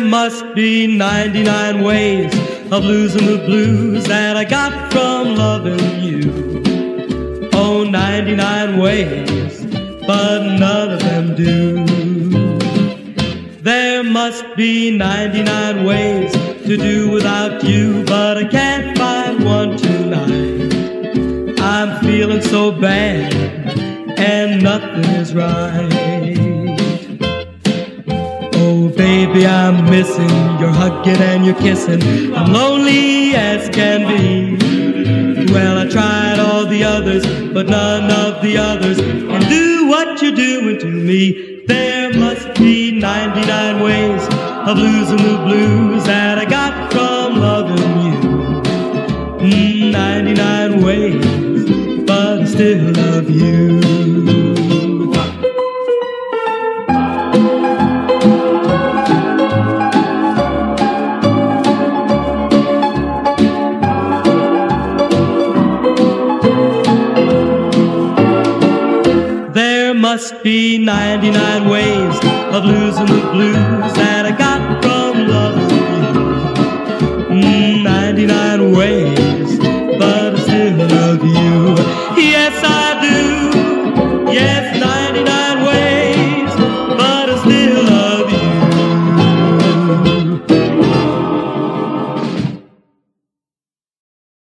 must be 99 ways of losing the blues that I got from loving you. Oh, 99 ways, but none of them do. There must be 99 ways to do without you, but I can't find one tonight. I'm feeling so bad, and nothing is right. Oh, baby, I'm missing your hugging and your kissing. I'm lonely as can be. Well, I tried all the others, but none of the others can do what you're doing to me. There must be 99 ways of losing the blues that I got from loving you. 99 ways, but I still love you. There must be 99 ways of losing the blues that I got from loving you. 99 ways.